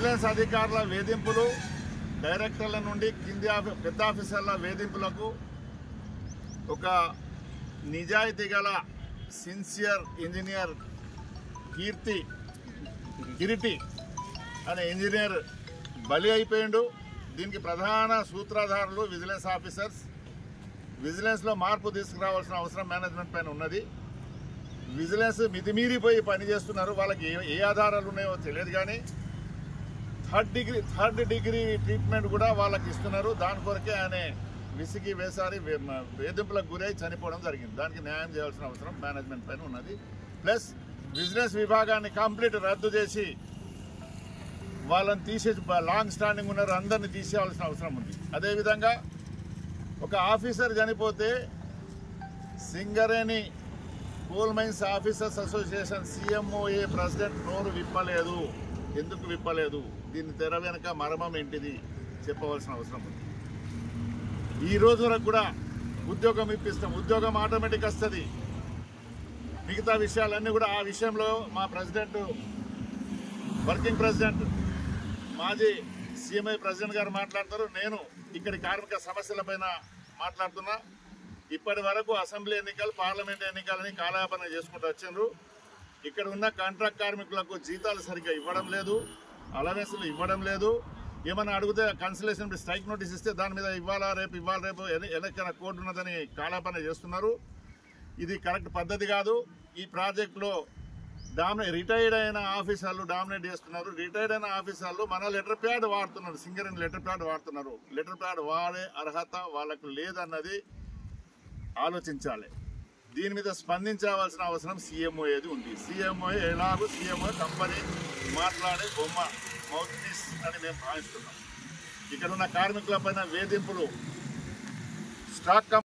Vigilance అధికారుల వేధింపులు, డైరెక్టర్ల నుండి కింది పెద్ద ఆఫీసర్ల వేధింపులకు ఒక నిజాయితీ గల సిన్సియర్ ఇంజనీర్ కిరీటి అనే ఇంజనీర్ బలి అయిపోయిండు. దీనికి ప్రధాన సూత్రధారులు విజిలెన్స్ ఆఫీసర్స్. విజిలెన్స్లో మార్పు తీసుకురావాల్సిన అవసరం మేనేజ్మెంట్ పైన ఉన్నది. విజిలెన్స్ మితిమీరిపోయి పనిచేస్తున్నారు. వాళ్ళకి ఏ ఆధారాలు ఉన్నాయో తెలియదు, కానీ థర్డ్ డిగ్రీ ట్రీట్మెంట్ కూడా వాళ్ళకి ఇస్తున్నారు. దాని కొరకే ఆయన విసిగి వేసారి వేధింపులకు గురై చనిపోవడం జరిగింది. దానికి న్యాయం చేయాల్సిన అవసరం మేనేజ్మెంట్ పైన ఉన్నది. ప్లస్ బిజినెస్ విభాగాన్ని కంప్లీట్ రద్దు చేసి వాళ్ళని తీసేసి లాంగ్ స్టాండింగ్ ఉన్నారు అందరినీ తీసేయాల్సిన అవసరం ఉంది. అదేవిధంగా ఒక ఆఫీసర్ చనిపోతే Singareni coal mines officers association CMOA president నోరు విప్పలేదు. ఎందుకు విప్పలేదు? దీని తెర వెనుక మర్మం ఏంటిది చెప్పవలసిన అవసరం ఉంది. ఈ రోజు వరకు కూడా ఉద్యోగం ఇప్పిస్తాం, ఉద్యోగం ఆటోమేటిక్ వస్తుంది. మిగతా విషయాలన్నీ కూడా ఆ విషయంలో మా ప్రెసిడెంట్, వర్కింగ్ ప్రెసిడెంట్, మాజీ CMI ప్రెసిడెంట్ గారు మాట్లాడతారు. నేను ఇక్కడి కార్మిక సమస్యలపైన మాట్లాడుతున్నా. ఇప్పటి వరకు అసెంబ్లీ ఎన్నికలు, పార్లమెంట్ ఎన్నికలని కాలయాపన చేసుకుంటూ వచ్చిండ్రు. ఇక్కడ ఉన్న కాంట్రాక్ట్ కార్మికులకు జీతాలు సరిగ్గా ఇవ్వడం లేదు, అలవెన్స్లు ఇవ్వడం లేదు. ఏమన్నా అడిగితే కన్సలేషన్ స్ట్రైక్ నోటీస్ ఇస్తే దాని మీద ఇవ్వాలా రేపు ఎన్నికైనా కోర్టు ఉన్నదని కాలయాపన చేస్తున్నారు. ఇది కరెక్ట్ పద్ధతి కాదు. ఈ ప్రాజెక్టులో రిటైర్డ్ అయిన ఆఫీసర్లు డామినేట్ చేస్తున్నారు. రిటైర్డ్ అయిన ఆఫీసర్లు మన లెటర్ ప్యాడ్ వాడుతున్నారు, సింగరేణి లెటర్ ప్యాడ్ వాడుతున్నారు. లెటర్ ప్యాడ్ వాడే అర్హత వాళ్ళకు లేదన్నది ఆలోచించాలి. దీని మీద స్పందించవలసిన అవసరం CMOAది ఉంది. CMOA ఎలాగో CMOA కంపెనీ మాట్లాడే బొమ్మ, మౌత్ పీస్ అని మేము భావిస్తున్నాం. ఇక్కడ ఉన్న కార్మికుల పైన వేధింపులు, స్టాక్